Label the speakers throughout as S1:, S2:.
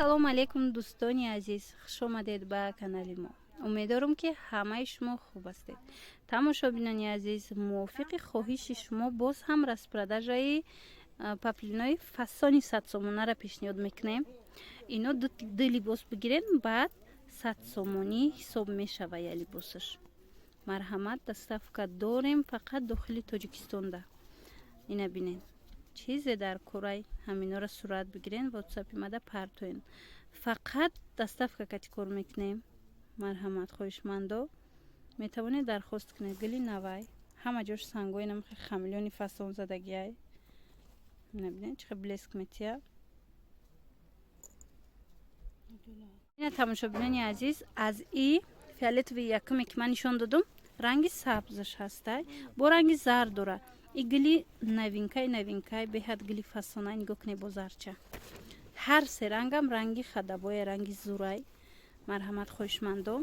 S1: салом алейкум дӯстони азиз, хуш омадед ба канали мо. Умедворам ки ҳамаи шумо хуб ҳастед. Тамошобинони азиз, мувофиқи хоҳиши шумо боз ҳам распродажаи паплинои фасони 100 сомонаро пешниҳод мекунем. Ино ду либос бигирен, баъд 100 сомонӣ ҳисоб мешава я либосаш. Марҳамат, доставка дорем фақат дохили Тоҷикистонда. Ина бинед. Чизе дар кораи ҳаминора сурат бигирен, ватсапи мада партоен. Фақат доставка кати кор мекунем. Марҳамат, хоҳишмандо метавонед дархост кунед. Гили навай ҳама ҷош сангои намхи хамилёни фасон задагиай. Набинед чӣ блеск метия. ина тамошобинони азиз, аз и фиолетови якуме ки ман нишон додум, ранги сабзаш ҳастай, бо ранги зард дора. И гили новинкай беҳад гили фасонай, нигоҳ кунед бо зарча. Ҳар се рангам ранги хадабоя, ранги зурай. Марҳамат, хоҳишмандо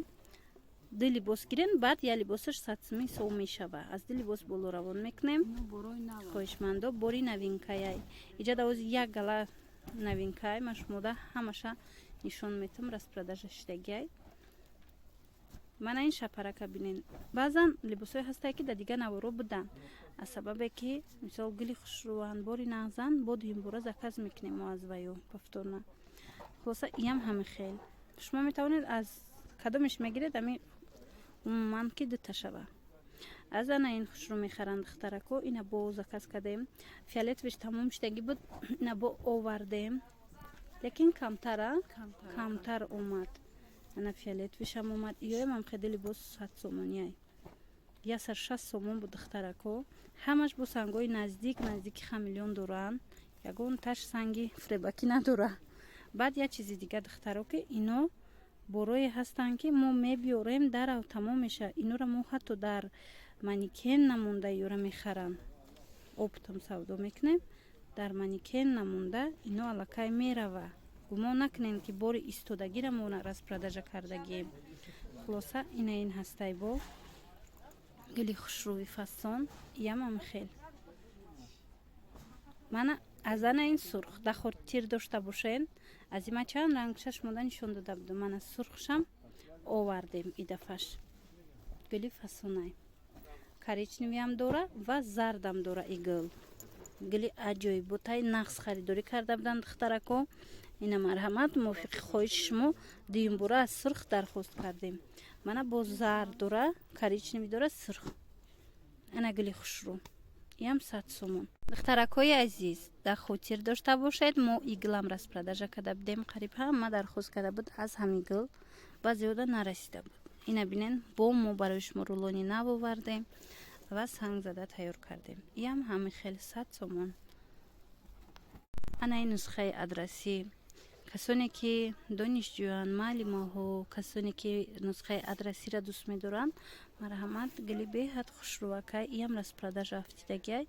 S1: ду либос гирен, баъд я либосаш 100 сом мешава. Аз ду либос боло равон мекунем. Хоҳишмандо бори новинкаяй. иҷа давози як гала новинкай ман шумода ҳамаша нишон метам распродажа шидагиай. Мана ин шапарака бинен. Баъзан либосҳое ҳастае ки дар дига наворо будан. Аз сабабе ки мисол гили хушрӯан бори нағзан бо дуюмбора заказ мекунем мо аз ваё повторна. Хулоса иям ҳами хел. Шумо метавонед аз кадомеш мегиред, ами умуман ки дута шава. Аз ана ин хушрӯ мехаранд духтарако, ина бо заказ кардем. Фиолетовиш тамом шудаги буд, ина бо овардем. Лекин камтар омад. Ана фиолетовишам омад. Иёям ам хеди либос 100 сомонияй. Я сар 60 сомон буд духтарако. Ҳамаш бо сангои наздики хамилён доранд. Ягон таш санги фребакӣ надора. Баъд як чизи дига духтаро ки ино борое ҳастанд ки мо мебиёрем дарав тамом меша. Инора мо ҳатто дар маникен намонда иёра мехаранд. Оптам савдо мекунем. Дар маникен намонда ино аллакай мерава. Гумон накунем ки бори истодагира мо распродажа кардагием. Хулоса ина ин ҳастай бо гили хушрӯви фасон ямам хел. Мана аз ана ин сурх да хотир дошта бошен. Аз има чанд рангшаш мода нишон дода будам. Мана сурхшам овардем идафаш. Гили фасонай. Коричневиам дора ва зардам дора игл. Гили аҷоиб ботай нағз харидорӣ карда буданд духтарако. Ина марҳамат, мувофиқи хоҳиши шумо дуюмбора аз сурх дархост кардем. Мана бо зард дора, коричневи дора, сурх. Ана гили хушрӯ. Иам 100 сомон. Духтаракои азиз, да хотир дошта бошед, мо иглам распродажа карда будем. Қариб ҳама дархост карда буд аз ҳам игл. Баъзеода нарасида буд. Ина бинен, бо мо барои шумо рулони нав овардем ва санг зада тайёр кардем. Иам ҳами хел 100 сомон. Ана ин нусхаи адрасӣ. Касоне ки донишҷӯянд, маълимаҳо, касоне ки нусхаи адрасиро дӯст медоранд, марҳамат, гили беҳад хушрӯвакай, иам распродажа афтидагиай.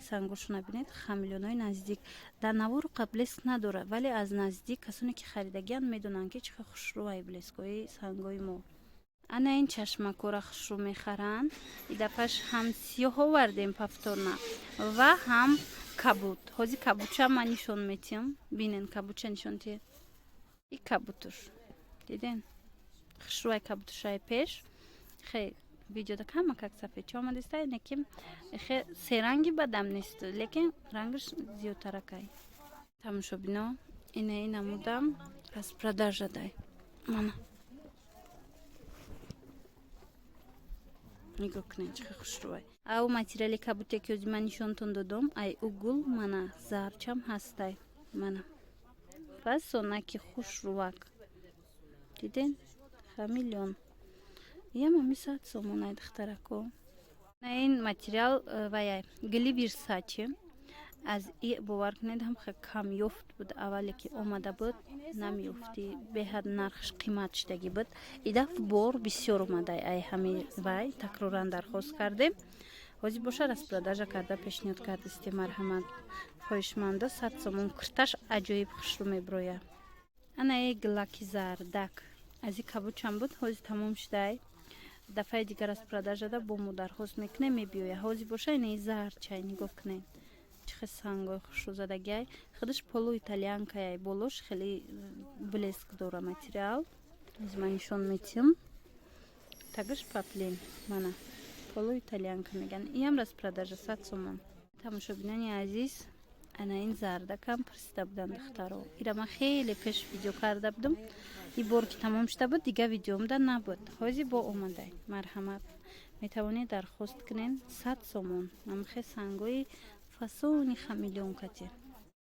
S1: Сангошо набинед, хамилёнои наздик. Дар навору блеск надора, вале аз наздик касоне ки харидагианд медонанд ки чӣ қадр хушрӯвай блескои сангои мо. Ана ин чашмакора хушрӯ мехаранд. Идафаш ҳам сиёҳ овардем повторна ва ҳам кабут. Ҳозир кабутша ман нишон метиҳам. Бинен кабутша нишон тия. И кабутуш. Диден? Хушрӯвай кабутушаи пеш. Хе видеода кама как сафед ча омадиста, ина ки хе се ранги бадам нест, лекин рангаш зиёдтаракай. Тамошобино, ина намудам распродажа дай. Мана. нигоҳ кунед чӣ хушрӯвай. Ав материали кабуте ки ҳозир ман нишонтон додам, ай угул мана зарчам ҳастай. Мана фасонаки хушрӯвак. Диден? Хамилён. Иам ҳами 100 сомонай духтарако. На ин материал ваяй гили Versace. Аз и бовар кунед ҳам кам ёфт буд. Аввале ки омада буд намёфтӣ. Беҳад нархш қимат шудаги буд. Идаф бор бисёр омадай. Ай ҳами вай такроран дархост кардем. Ҳозир боша распродажа карда пешниҳод кардистем. Марҳамат, хоҳишманда 100 сомон. курташ аҷоиб хушрӯ меброя. Ана е глаки зардак. Аз и кабучам буд, ҳозир тамом шудай. дафъаи дига распродажада бо мо дархост мекунем мебиёя. Ҳозир боша ина зарчай нигоҳ кунед. Чӣ сангои хушрӯзадагиай. خودش پلو ایتالیانکای بولوش خیلی блеск داره материал. از من نشون میتیم. تگش پاپلین منه. پلو ایتالیانکا میگن. این راست продажа 100 сомон. тамошобинони азиз, ана ин зардакам пурсида буданд духтаро. Ира ман хеле пеш видео карда будам. ин бор ки тамом шуда буд, дига видеомда набуд. ҳозир бо омадай. Марҳамат. Метавонед дархост кунед 100 сомон. Ман хе сангои фасони хамелеон катир.